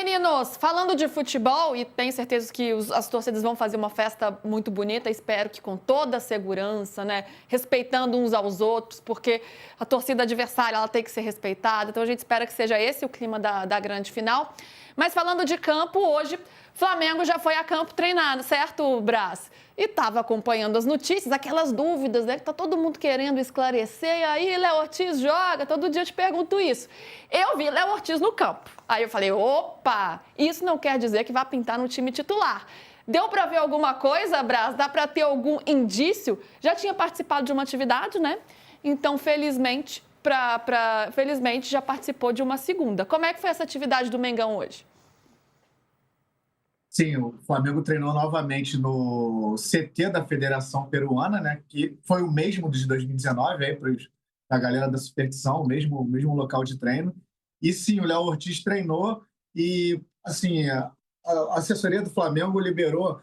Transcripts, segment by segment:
meninos, falando de futebol, e tenho certeza que as torcidas vão fazer uma festa muito bonita, espero que com toda a segurança, né? Respeitando uns aos outros, porque a torcida adversária ela tem que ser respeitada, então a gente espera que seja esse o clima da grande final. Mas falando de campo, hoje, Flamengo já foi a campo treinado, certo, Brás? E estava acompanhando as notícias, aquelas dúvidas, né? Que tá todo mundo querendo esclarecer. E aí, Léo Ortiz joga, todo dia eu te pergunto isso. Eu vi Léo Ortiz no campo. Aí eu falei, opa, isso não quer dizer que vai pintar no time titular. Deu para ver alguma coisa, Brás? Dá para ter algum indício? Já tinha participado de uma atividade, né? Então, felizmente, felizmente já participou de uma segunda. Como é que foi essa atividade do Mengão hoje? Sim, o Flamengo treinou novamente no CT da Federação Peruana, né? Que foi o mesmo de 2019, aí para a galera da Superstição, o mesmo local de treino. E sim, o Léo Ortiz treinou e, assim, a assessoria do Flamengo liberou.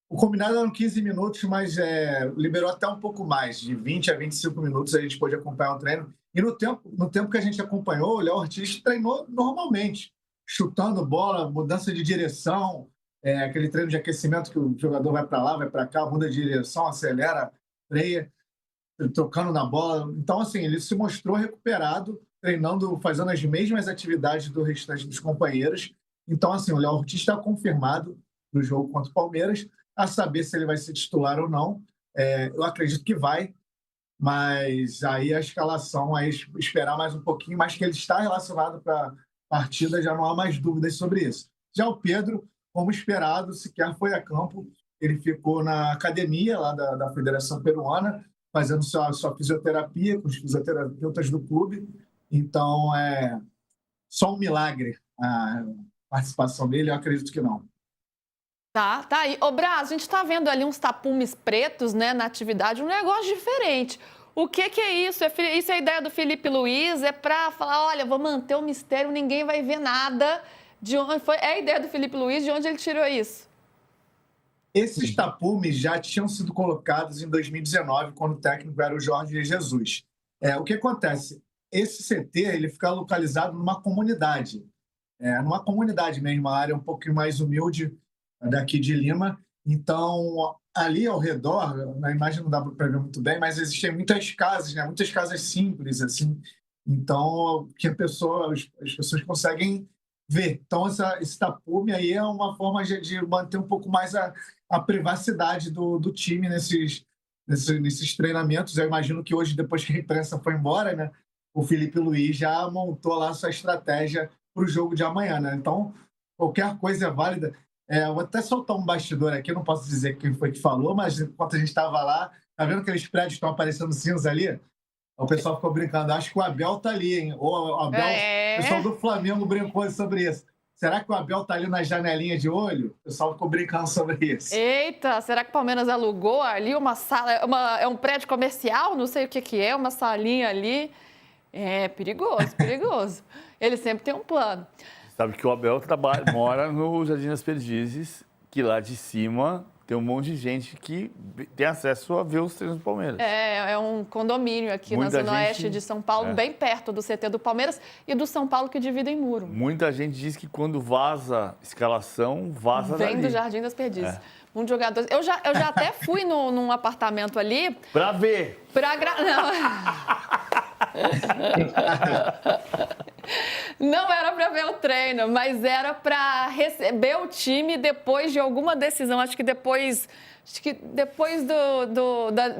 O combinado eram 15 minutos, mas liberou até um pouco mais, de 20 a 25 minutos a gente pôde acompanhar o treino. E no tempo que a gente acompanhou, o Léo Ortiz treinou normalmente, chutando bola, mudança de direção, aquele treino de aquecimento que o jogador vai para lá, vai para cá, muda de direção, acelera, freia, tocando na bola. Então, assim, ele se mostrou recuperado, treinando, fazendo as mesmas atividades do restante dos companheiros. Então, assim, o Léo Ortiz está confirmado no jogo contra o Palmeiras, a saber se ele vai ser titular ou não. Eu acredito que vai, mas aí a escalação, aí esperar mais um pouquinho, mas que ele está relacionado para a partida, já não há mais dúvidas sobre isso. Já o Pedro, como esperado, sequer foi a campo, ele ficou na academia lá da Federação Peruana, fazendo sua fisioterapia com os fisioterapeutas do clube. Então, é só um milagre a participação dele, eu acredito que não. Tá aí. Ô, Brás, a gente tá vendo ali uns tapumes pretos, né, na atividade, um negócio diferente. O que é isso? Isso é a ideia do Felipe Luiz? É pra falar, olha, vou manter o mistério, ninguém vai ver nada. De onde foi? É a ideia do Felipe Luiz, de onde ele tirou isso? Esses tapumes já tinham sido colocados em 2019, quando o técnico era o Jorge Jesus. O que acontece? Esse CT ele fica localizado numa comunidade mesmo, uma área um pouquinho mais humilde daqui de Lima. Então, ali ao redor, na imagem não dá para ver muito bem, mas existem muitas casas, né? Muitas casas simples, assim. Então, que as pessoas conseguem ver. Então, esse tapume aí é uma forma de manter um pouco mais a privacidade do time nesses treinamentos. Eu imagino que hoje, depois que a imprensa foi embora, né, o Felipe Luiz já montou lá sua estratégia para o jogo de amanhã, né? Então, qualquer coisa é válida. Eu vou até soltar um bastidor aqui, eu não posso dizer quem foi que falou, mas enquanto a gente estava lá, tá vendo aqueles prédios que estão aparecendo cinza ali? O pessoal ficou brincando, acho que o Abel tá ali, hein? Ou o Abel, o pessoal do Flamengo brincou sobre isso. Será que o Abel tá ali na janelinha de olho? O pessoal ficou brincando sobre isso. Eita, será que o Palmeiras alugou ali uma sala, é um prédio comercial? Não sei o que é, uma salinha ali. É perigoso, perigoso. Ele sempre tem um plano. Sabe que o Abel mora no Jardim das Perdizes, que lá de cima tem um monte de gente que tem acesso a ver os treinos do Palmeiras. É um condomínio aqui na Zona Oeste de São Paulo, bem perto do CT do Palmeiras e do São Paulo, que dividem muro. Muita gente diz que quando vaza escalação, vaza dali. Vem do Jardim das Perdizes. Muitos jogadores. Eu já até fui num apartamento ali. Pra ver. Não era para ver o treino, mas era para receber o time depois de alguma decisão. Acho que depois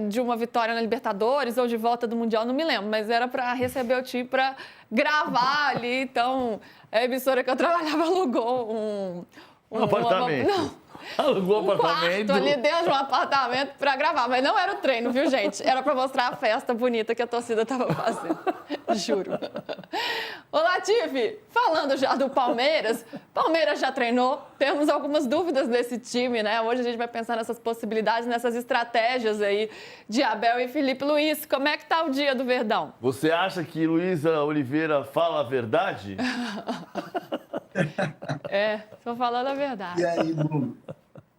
de uma vitória na Libertadores ou de volta do Mundial, não me lembro. Mas era para receber o time para gravar ali. Então, a emissora que eu trabalhava alugou um apartamento. Alugou um apartamento. Quarto ali dentro de um apartamento para gravar. Mas não era o treino, viu, gente? Era para mostrar a festa bonita que a torcida estava fazendo. Juro. Ô, Latifi, falando já do Palmeiras já treinou. Temos algumas dúvidas desse time, né? Hoje a gente vai pensar nessas possibilidades, nessas estratégias aí de Abel e Felipe Luiz. Como é que tá o dia do Verdão? Você acha que Luísa Oliveira fala a verdade? Tô falando a verdade. E aí, Bruno?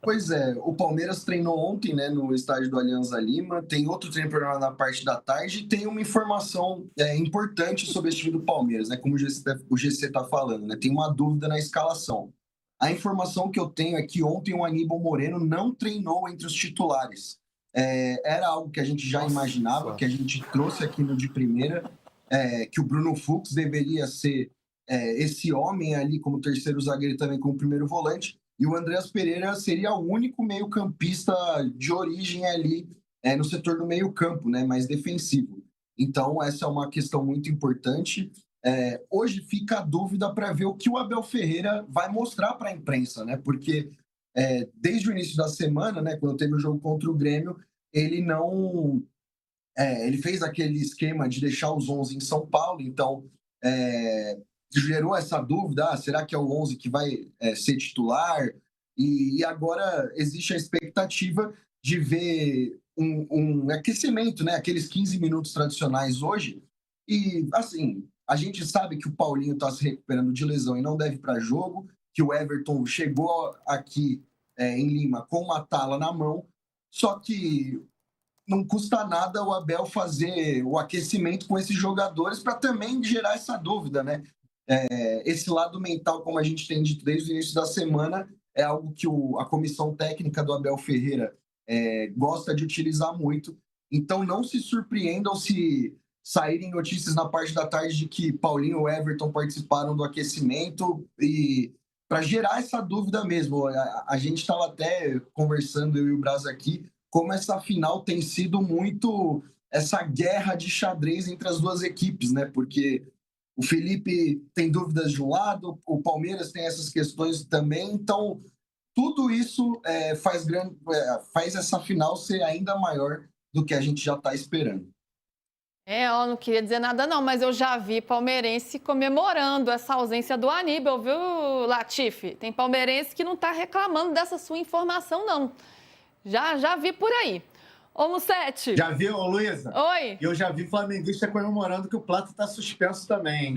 Pois é, o Palmeiras treinou ontem, né, no estádio do Alianza Lima. Tem outro treino programado na parte da tarde. E tem uma informação importante sobre esse time do Palmeiras, né? Como o GC está falando, né? Tem uma dúvida na escalação. A informação que eu tenho é que ontem o Aníbal Moreno não treinou entre os titulares. Era algo que a gente já imaginava, que a gente trouxe aqui no de primeira, que o Bruno Fux deveria ser esse homem ali como terceiro zagueiro e também como primeiro volante. E o Andreas Pereira seria o único meio-campista de origem ali no setor do meio-campo, né, mais defensivo. Então, essa é uma questão muito importante. Hoje fica a dúvida para ver o que o Abel Ferreira vai mostrar para a imprensa, né? Porque desde o início da semana, né, quando teve o jogo contra o Grêmio, ele não. Ele fez aquele esquema de deixar os 11 em São Paulo, então gerou essa dúvida, será que é o 11 que vai ser titular? E agora existe a expectativa de ver um aquecimento, né? Aqueles 15 minutos tradicionais hoje. E, assim, a gente sabe que o Paulinho está se recuperando de lesão e não deve para jogo, que o Everton chegou aqui em Lima com uma tala na mão, só que não custa nada o Abel fazer o aquecimento com esses jogadores para também gerar essa dúvida, né? Esse lado mental, como a gente tem dito desde o início da semana, é algo que a comissão técnica do Abel Ferreira gosta de utilizar muito. Então, não se surpreendam se saírem notícias na parte da tarde de que Paulinho e Everton participaram do aquecimento e para gerar essa dúvida mesmo. A gente estava até conversando, eu e o Braz aqui, como essa final tem sido muito essa guerra de xadrez entre as duas equipes, né? Porque o Felipe tem dúvidas de um lado, o Palmeiras tem essas questões também, então tudo isso faz essa final ser ainda maior do que a gente já está esperando. Eu não queria dizer nada não, mas eu já vi palmeirense comemorando essa ausência do Aníbal, viu, Latifi? Tem palmeirense que não está reclamando dessa sua informação, não. Já vi por aí. Ô, Mussete. Já viu, Luísa? Oi. Eu já vi flamenguista comemorando que o Plata está suspenso também.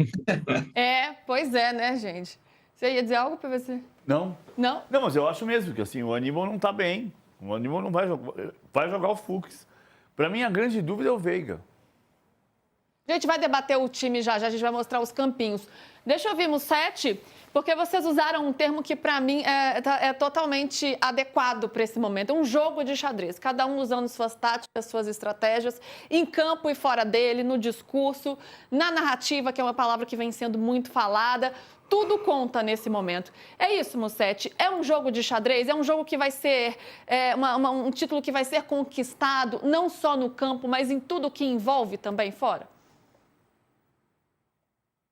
Pois é, né, gente? Você ia dizer algo para você? Não. Não? Não, mas eu acho mesmo que assim, o Aníbal não está bem. O Aníbal não vai jogar o Fux. Para mim, a grande dúvida é o Veiga. A gente vai debater o time já, a gente vai mostrar os campinhos. Deixa eu ouvir, Mussete, porque vocês usaram um termo que, para mim, é totalmente adequado para esse momento. Um jogo de xadrez, cada um usando suas táticas, suas estratégias, em campo e fora dele, no discurso, na narrativa, que é uma palavra que vem sendo muito falada. Tudo conta nesse momento. É isso, Mussete. É um jogo de xadrez, é um jogo que vai ser um título que vai ser conquistado, não só no campo, mas em tudo que envolve também fora?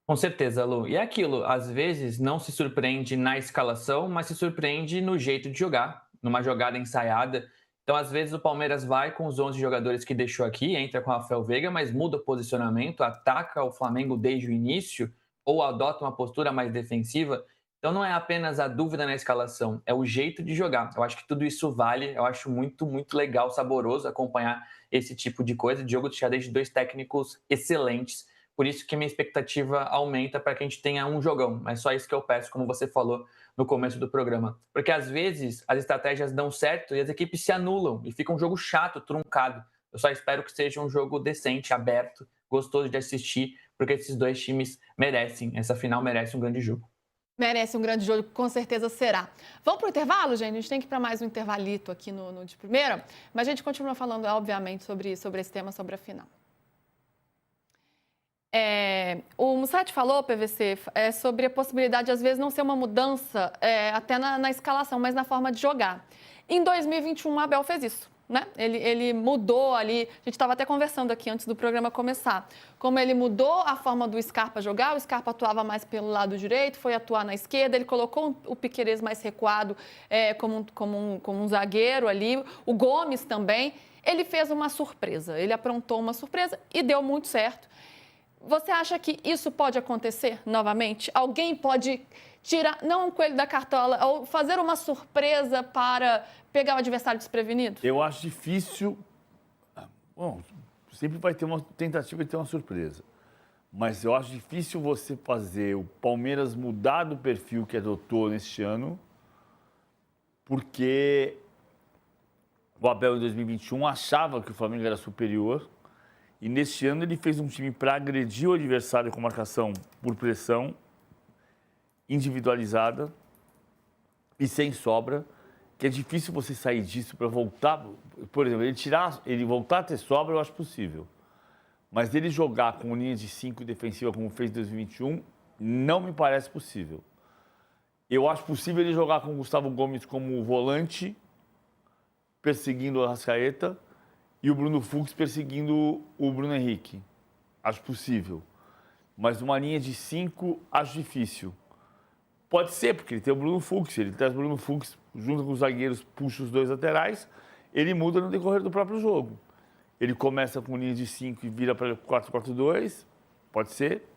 Com certeza, Lu. E é aquilo, às vezes não se surpreende na escalação, mas se surpreende no jeito de jogar, numa jogada ensaiada. Então, às vezes, o Palmeiras vai com os 11 jogadores que deixou aqui, entra com o Rafael Veiga, mas muda o posicionamento, ataca o Flamengo desde o início ou adota uma postura mais defensiva. Então, não é apenas a dúvida na escalação, é o jeito de jogar. Eu acho que tudo isso vale, eu acho muito, muito legal, saboroso acompanhar esse tipo de coisa, de jogo de xadrez de dois técnicos excelentes. Por isso que minha expectativa aumenta para que a gente tenha um jogão. É só isso que eu peço, como você falou no começo do programa. Porque às vezes as estratégias dão certo e as equipes se anulam e fica um jogo chato, truncado. Eu só espero que seja um jogo decente, aberto, gostoso de assistir, porque esses dois times merecem. Essa final merece um grande jogo. Merece um grande jogo, com certeza será. Vamos para o intervalo, gente? A gente tem que ir para mais um intervalito aqui no de primeira, mas a gente continua falando, obviamente, sobre esse tema, sobre a final. O Mussete falou, PVC, sobre a possibilidade de, às vezes, não ser uma mudança até na escalação, mas na forma de jogar. Em 2021, o Abel fez isso, né? Ele mudou ali, a gente estava até conversando aqui antes do programa começar, como ele mudou a forma do Scarpa jogar, o Scarpa atuava mais pelo lado direito, foi atuar na esquerda, ele colocou o Piquerez mais recuado como um zagueiro ali, o Gomes também. Ele fez uma surpresa, ele aprontou uma surpresa e deu muito certo. Você acha que isso pode acontecer novamente? Alguém pode tirar, não um coelho da cartola, ou fazer uma surpresa para pegar o adversário desprevenido? Eu acho difícil. Bom, sempre vai ter uma tentativa de ter uma surpresa. Mas eu acho difícil você fazer o Palmeiras mudar do perfil que adotou neste ano porque o Abel, em 2021, achava que o Flamengo era superior e, neste ano, ele fez um time para agredir o adversário com marcação por pressão, individualizada e sem sobra, que é difícil você sair disso para voltar. Por exemplo, ele voltar a ter sobra, eu acho possível. Mas ele jogar com linha de 5 defensiva como fez em 2021, não me parece possível. Eu acho possível ele jogar com o Gustavo Gomes como volante, perseguindo o Arrascaeta, e o Bruno Fux perseguindo o Bruno Henrique. Acho possível. Mas uma linha de 5, acho difícil. Pode ser, porque ele tem o Bruno Fux. Ele traz o Bruno Fux junto com os zagueiros, puxa os 2 laterais, ele muda no decorrer do próprio jogo. Ele começa com linha de 5 e vira para 4-4-2, pode ser.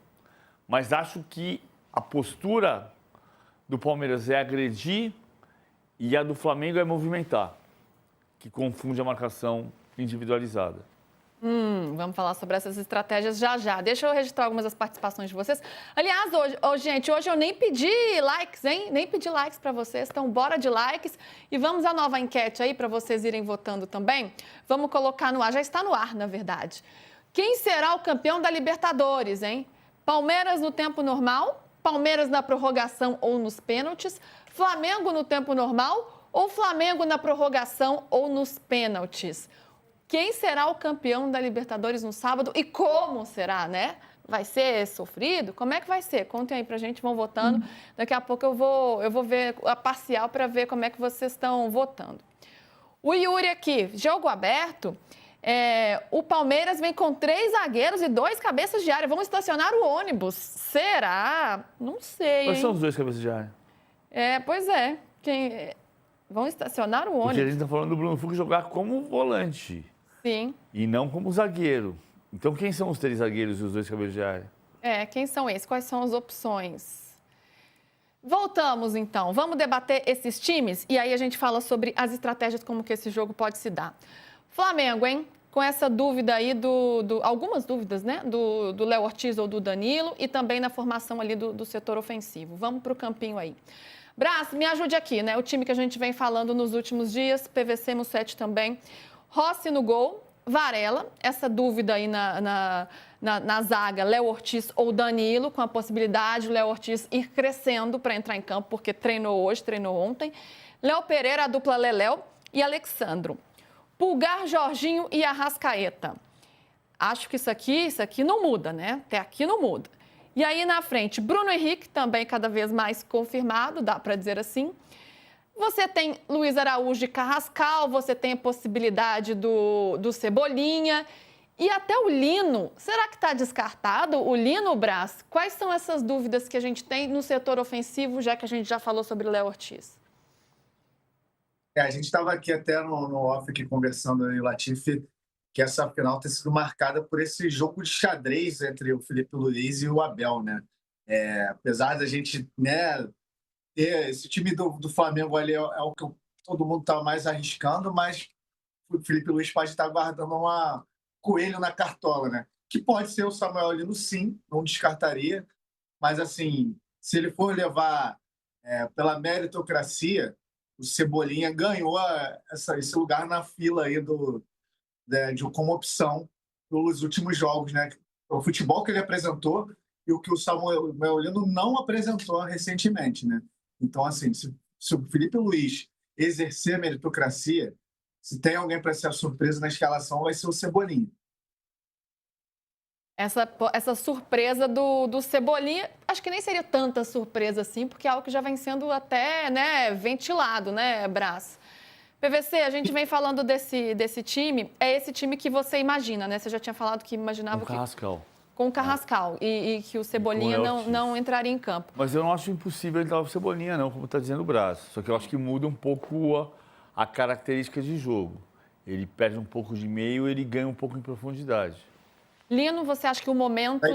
Mas acho que a postura do Palmeiras é agredir e a do Flamengo é movimentar, que confunde a marcação individualizada. Vamos falar sobre essas estratégias já. Deixa eu registrar algumas das participações de vocês. Aliás, gente, hoje eu nem pedi likes, hein? Nem pedi likes para vocês, então bora de likes. E vamos à nova enquete aí para vocês irem votando também. Vamos colocar no ar, já está no ar, na verdade. Quem será o campeão da Libertadores, hein? Palmeiras no tempo normal, Palmeiras na prorrogação ou nos pênaltis, Flamengo no tempo normal ou Flamengo na prorrogação ou nos pênaltis? Quem será o campeão da Libertadores no sábado e como será, né? Vai ser sofrido? Como é que vai ser? Contem aí pra gente, vão votando. Daqui a pouco eu vou ver a parcial para ver como é que vocês estão votando. O Yuri aqui, jogo aberto. O Palmeiras vem com 3 zagueiros e 2 cabeças de área. Vamos estacionar o ônibus. Será? Não sei, Quais hein? são os 2 cabeças de área? Pois é. Vão estacionar o ônibus. Porque a gente está falando do Bruno Fux jogar como volante. Sim. E não como zagueiro. Então, quem são os 3 zagueiros e os 2 cabeças de área? Quem são esses? Quais são as opções? Voltamos, então. Vamos debater esses times e aí a gente fala sobre as estratégias, como que esse jogo pode se dar. Flamengo, hein? Com essa dúvida aí algumas dúvidas, né? Do Léo Ortiz ou do Danilo e também na formação ali do setor ofensivo. Vamos para o campinho aí. Brás, me ajude aqui, né? O time que a gente vem falando nos últimos dias, PVC Mussete também. Rossi no gol, Varela, essa dúvida aí na zaga, Léo Ortiz ou Danilo, com a possibilidade do Léo Ortiz ir crescendo para entrar em campo, porque treinou hoje, treinou ontem. Léo Pereira, a dupla Leléo e Alexandro. Pulgar, Jorginho e Arrascaeta. Acho que isso aqui não muda, né? Até aqui não muda. E aí na frente, Bruno Henrique, também cada vez mais confirmado, dá para dizer assim. Você tem Luiz Araújo e Carrascal, você tem a possibilidade do Cebolinha e até o Lino. Será que está descartado o Lino, Brás? Quais são essas dúvidas que a gente tem no setor ofensivo, já que a gente já falou sobre o Léo Ortiz? A gente estava aqui até no off aqui conversando aí, Latifi, que essa final tem sido marcada por esse jogo de xadrez entre o Felipe Luiz e o Abel, né? Apesar da gente, né, ter esse time do Flamengo ali é o que todo mundo está mais arriscando, mas o Felipe Luiz pode estar guardando uma coelho na cartola, né? Que pode ser o Samuel Lino, sim, não descartaria, mas assim, se ele for levar pela meritocracia, o Cebolinha ganhou esse lugar na fila aí como opção nos últimos jogos, né? O futebol que ele apresentou e o que o Samuel Lino não apresentou recentemente, né? Então, assim, se o Felipe Luiz exercer a meritocracia, se tem alguém para ser a surpresa na escalação, vai ser o Cebolinha. Essa surpresa do Cebolinha, acho que nem seria tanta surpresa assim, porque é algo que já vem sendo até, né, ventilado, né, Brás? PVC, a gente vem falando desse time, é esse time que você imagina, né? Você já tinha falado que imaginava com o Carrascal e que o Cebolinha não entraria em campo. Mas eu não acho impossível entrar o Cebolinha, não, como está dizendo o Brás. Só que eu acho que muda um pouco a característica de jogo. Ele perde um pouco de meio, ele ganha um pouco em profundidade. Lino, você acha que o momento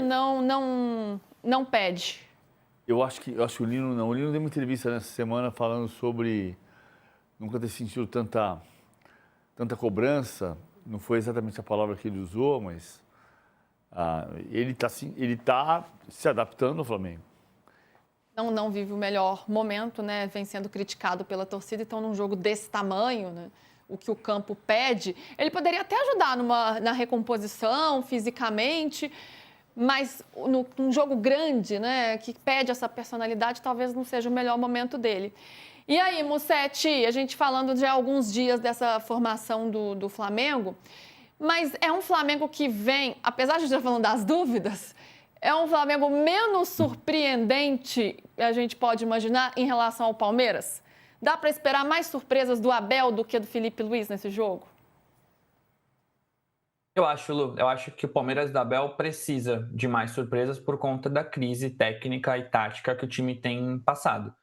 não pede? Eu acho que o Lino não. O Lino deu uma entrevista nessa semana falando sobre nunca ter sentido tanta cobrança. Não foi exatamente a palavra que ele usou, mas ele está se adaptando ao Flamengo. Não vive o melhor momento, né? Vem sendo criticado pela torcida. Então, num jogo desse tamanho, né? O que o campo pede, ele poderia até ajudar na recomposição, fisicamente, mas num jogo grande, né? Que pede essa personalidade, talvez não seja o melhor momento dele. E aí, Musetti, a gente falando de alguns dias dessa formação do Flamengo, mas é um Flamengo que vem, apesar de a gente estar falando das dúvidas, é um Flamengo menos surpreendente, a gente pode imaginar, em relação ao Palmeiras? Dá para esperar mais surpresas do Abel do que do Felipe Luiz nesse jogo? Eu acho, Lu, que o Palmeiras do Abel precisa de mais surpresas por conta da crise técnica e tática que o time tem passado.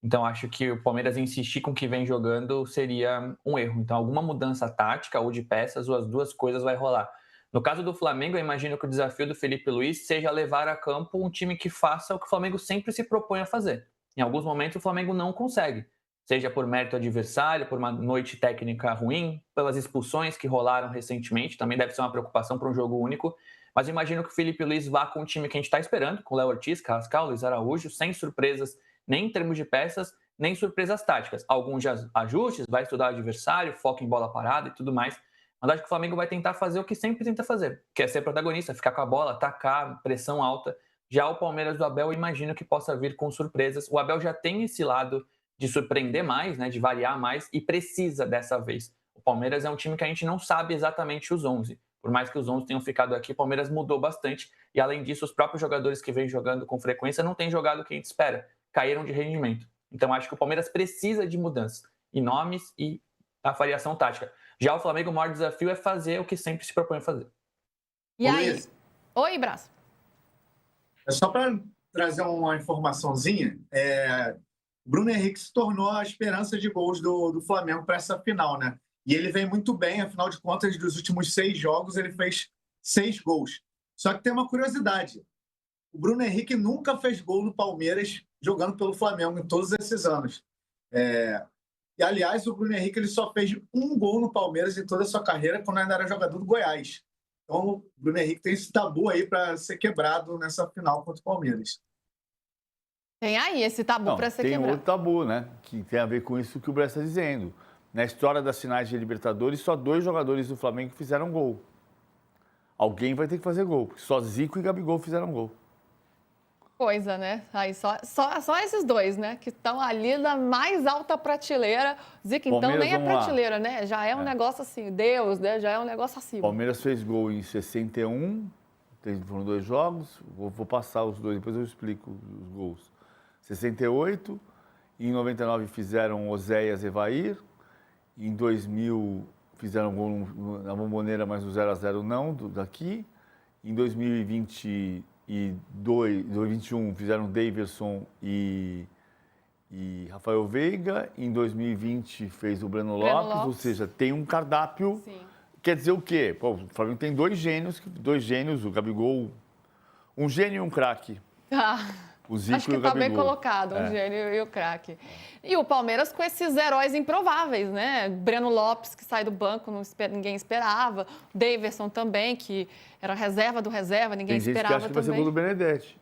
Então, acho que o Palmeiras insistir com o que vem jogando seria um erro. Então, alguma mudança tática ou de peças, ou as duas coisas vai rolar. No caso do Flamengo, eu imagino que o desafio do Felipe Luiz seja levar a campo um time que faça o que o Flamengo sempre se propõe a fazer. Em alguns momentos, o Flamengo não consegue. Seja por mérito adversário, por uma noite técnica ruim, pelas expulsões que rolaram recentemente, também deve ser uma preocupação para um jogo único. Mas imagino que o Felipe Luiz vá com o time que a gente está esperando, com o Léo Ortiz, Carrascal, Luiz Araújo, sem surpresas nem em termos de peças, nem surpresas táticas. Alguns ajustes, vai estudar o adversário, foca em bola parada e tudo mais. Mas acho que o Flamengo vai tentar fazer o que sempre tenta fazer, que é ser protagonista, ficar com a bola, atacar, pressão alta. Já o Palmeiras do Abel, eu imagino que possa vir com surpresas. O Abel já tem esse lado de surpreender mais, né, de variar mais, e precisa dessa vez. O Palmeiras é um time que a gente não sabe exatamente os 11. Por mais que os 11 tenham ficado aqui, o Palmeiras mudou bastante. E, além disso, os próprios jogadores que vêm jogando com frequência não têm jogado o que a gente espera. Caíram de rendimento. Então, acho que o Palmeiras precisa de mudanças em nomes e a variação tática. Já o Flamengo, o maior desafio é fazer o que sempre se propõe a fazer. E aí? Oi, Braço. É só para trazer uma informaçãozinha. Bruno Henrique se tornou a esperança de gols do Flamengo para essa final, né? E ele vem muito bem, afinal de contas, dos últimos 6 jogos, ele fez 6 gols. Só que tem uma curiosidade. O Bruno Henrique nunca fez gol no Palmeiras jogando pelo Flamengo em todos esses anos. E, aliás, o Bruno Henrique ele só fez 1 gol no Palmeiras em toda a sua carreira quando ainda era jogador do Goiás. Então, o Bruno Henrique tem esse tabu aí para ser quebrado nessa final contra o Palmeiras. Tem aí esse tabu para ser quebrado. Tem outro tabu, né? Que tem a ver com isso que o Bressa está dizendo. Na história das finais de Libertadores, só 2 jogadores do Flamengo fizeram gol. Alguém vai ter que fazer gol, porque só Zico e Gabigol fizeram gol. Coisa, né? Aí só esses 2, né? Que estão ali na mais alta prateleira. Zico, então, Palmeiras, nem é vamos lá. prateleira, né? Já é um negócio assim, Deus, né? Já é um negócio acima. Palmeiras fez gol em 61, foram 2 jogos, vou passar os 2, depois eu explico os gols. 68, em 99 fizeram Oséias e Evair, em 2000 fizeram gol na Bombonera, mas o 0-0 não, daqui. Em 2021 fizeram Daverson e Rafael Veiga. Em 2020 fez o Breno Lopes, ou seja, tem um cardápio. Sim. Quer dizer o quê? Pô, o Flamengo tem 2 gênios, o Gabigol, um gênio e um craque. O Zico Acho que e o Gabigol. tá bem colocado, o gênio e o craque. E o Palmeiras com esses heróis improváveis, né? Breno Lopes, que sai do banco, ninguém esperava. Daverson também, que era reserva do reserva, ninguém esperava também. Tem gente que acha que vai ser gol do Benedetti.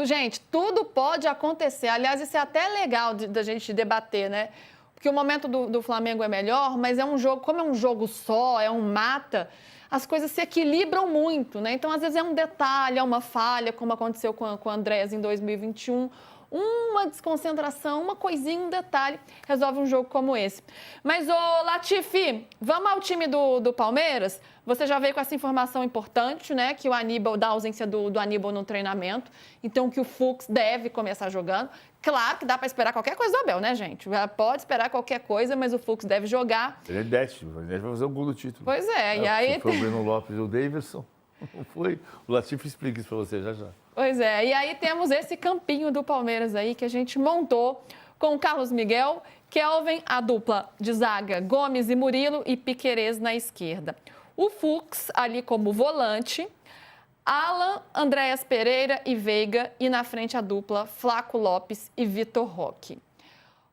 Gente, tudo pode acontecer. Aliás, isso é até legal da gente debater, né? Porque o momento do Flamengo é melhor, mas é um jogo, como é um jogo só, é um mata, as coisas se equilibram muito, né? Então, às vezes é um detalhe, é uma falha, como aconteceu com o Andrés em 2021. Uma desconcentração, uma coisinha, um detalhe, resolve um jogo como esse. Mas, ô Latifi, vamos ao time do Palmeiras? Você já veio com essa informação importante, né? Que o Aníbal, da ausência do Aníbal no treinamento, então que o Fux deve começar jogando. Claro que dá para esperar qualquer coisa do Abel, né, gente? Pode esperar qualquer coisa, mas o Fux deve jogar. Benedetti vai fazer o gol do título. Pois é, e aí... Foi o Breno Lopes e o Daverson. Não foi? O Latifi explica isso para você já. Pois é, e aí temos esse campinho do Palmeiras aí que a gente montou com o Carlos Miguel, Kelvin, a dupla de zaga, Gomes e Murilo e Piquerez na esquerda. O Fux ali como volante, Alan, Andréas Pereira e Veiga e na frente a dupla Flaco Lopes e Vitor Roque.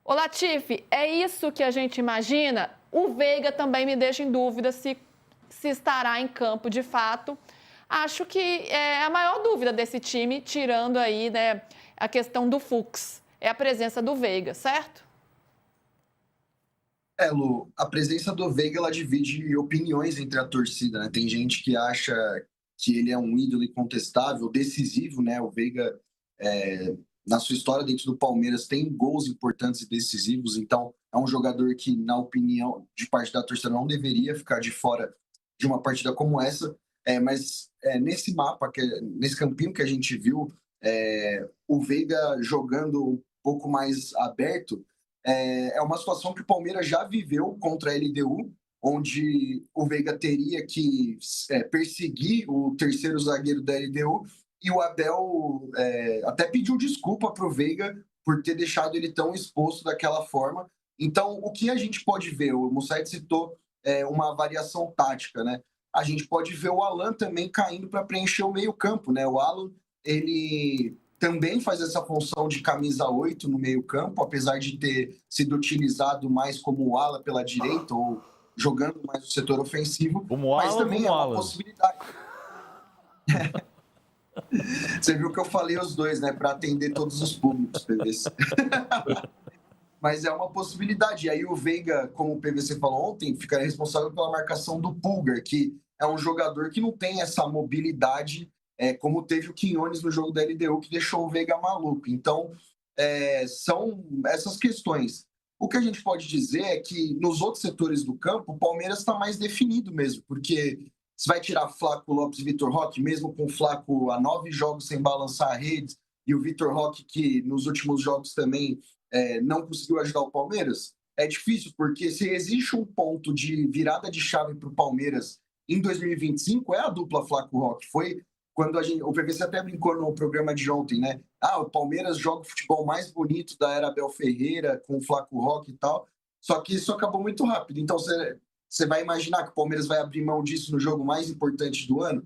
Ô Latifi, é isso que a gente imagina? O Veiga também me deixa em dúvida se estará em campo de fato. Acho que é a maior dúvida desse time, tirando aí, né, a questão do Fux, é a presença do Veiga, certo? Lu, a presença do Veiga, ela divide opiniões entre a torcida, né? Tem gente que acha que ele é um ídolo incontestável, decisivo, né? O Veiga, na sua história dentro do Palmeiras, tem gols importantes e decisivos, então é um jogador que, na opinião de parte da torcida, não deveria ficar de fora de uma partida como essa, mas nesse mapa, nesse campinho que a gente viu, o Veiga jogando um pouco mais aberto, é uma situação que o Palmeiras já viveu contra a LDU, onde o Veiga teria que perseguir o terceiro zagueiro da LDU, e o Abel até pediu desculpa para o Veiga por ter deixado ele tão exposto daquela forma. Então, o que a gente pode ver? O Mussait citou uma variação tática, né? A gente pode ver o Alan também caindo para preencher o meio-campo, né? O Alan, ele também faz essa função de camisa 8 no meio-campo, apesar de ter sido utilizado mais como ala pela direita ou jogando mais no setor ofensivo, Como mas ala, também como é uma ala. possibilidade. Você viu que eu falei os dois, né? Para atender todos os públicos, PVC. Mas é uma possibilidade. E aí o Veiga, como o PVC falou ontem, ficaria responsável pela marcação do Pulgar, que é um jogador que não tem essa mobilidade como teve o Quinones no jogo da LDU, que deixou o Veiga maluco. Então, são essas questões. O que a gente pode dizer é que nos outros setores do campo, o Palmeiras está mais definido mesmo, porque você vai tirar Flaco, Lopes e Vitor Roque, mesmo com o Flaco há 9 jogos sem balançar a rede, e o Vitor Roque, que nos últimos jogos também não conseguiu ajudar o Palmeiras, é difícil, porque se existe um ponto de virada de chave para o Palmeiras em 2025, é a dupla Flaco-Roque. Foi quando o PVC até brincou no programa de ontem, né? O Palmeiras joga o futebol mais bonito da era Abel Ferreira, com o Flaco-Roque e tal, só que isso acabou muito rápido. Então, você vai imaginar que o Palmeiras vai abrir mão disso no jogo mais importante do ano?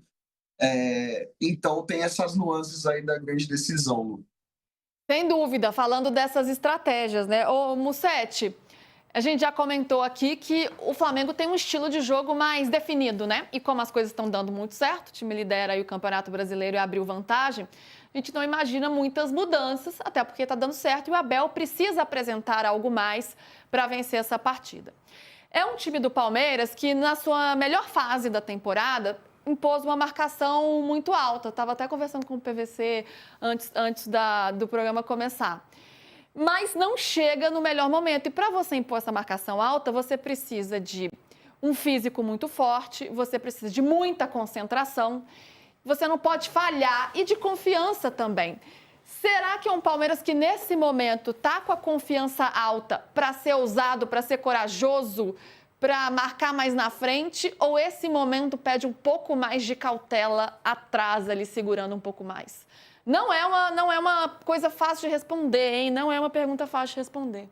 Então, tem essas nuances aí da grande decisão, Lu. Sem dúvida, falando dessas estratégias, né? Ô, Mussete, a gente já comentou aqui que o Flamengo tem um estilo de jogo mais definido, né? E como as coisas estão dando muito certo, o time lidera aí o Campeonato Brasileiro e abriu vantagem, a gente não imagina muitas mudanças, até porque está dando certo e o Abel precisa apresentar algo mais para vencer essa partida. É um time do Palmeiras que, na sua melhor fase da temporada, impôs uma marcação muito alta. Eu estava até conversando com o PVC antes do programa começar. Mas não chega no melhor momento. E para você impor essa marcação alta, você precisa de um físico muito forte, você precisa de muita concentração, você não pode falhar e de confiança também. Será que é um Palmeiras que nesse momento está com a confiança alta para ser ousado, para ser corajoso, para marcar mais na frente, ou esse momento pede um pouco mais de cautela atrás ali, segurando um pouco mais? Não é uma coisa fácil de responder, hein? Não é uma pergunta fácil de responder.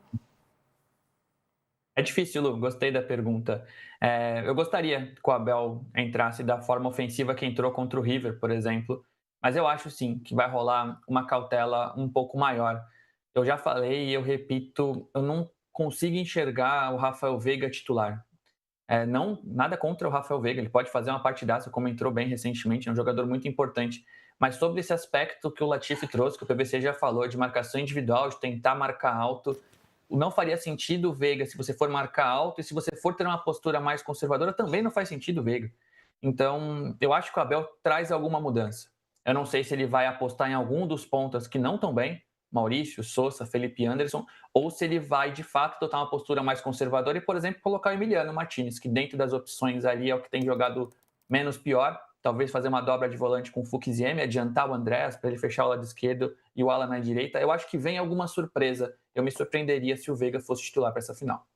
É difícil, Lu. Gostei da pergunta. Eu gostaria que o Abel entrasse da forma ofensiva que entrou contra o River, por exemplo. Mas eu acho, sim, que vai rolar uma cautela um pouco maior. Eu já falei e eu repito, eu não consigo enxergar o Rafael Veiga titular. Nada contra o Rafael Veiga, ele pode fazer uma partidaça, como entrou bem recentemente, é um jogador muito importante. Mas sobre esse aspecto que o Latifi trouxe, que o PVC já falou, de marcação individual, de tentar marcar alto, não faria sentido o Veiga se você for marcar alto, e se você for ter uma postura mais conservadora, também não faz sentido o Veiga. Então, eu acho que o Abel traz alguma mudança. Eu não sei se ele vai apostar em algum dos pontas que não estão bem, Maurício, Sousa, Felipe Anderson, ou se ele vai, de fato, adotar uma postura mais conservadora e, por exemplo, colocar o Emiliano Martínez, que dentro das opções ali é o que tem jogado menos pior, talvez fazer uma dobra de volante com o Fuxieme, adiantar o Andrés para ele fechar o lado esquerdo e o Alan na direita. Eu acho que vem alguma surpresa. Eu me surpreenderia se o Veiga fosse titular para essa final.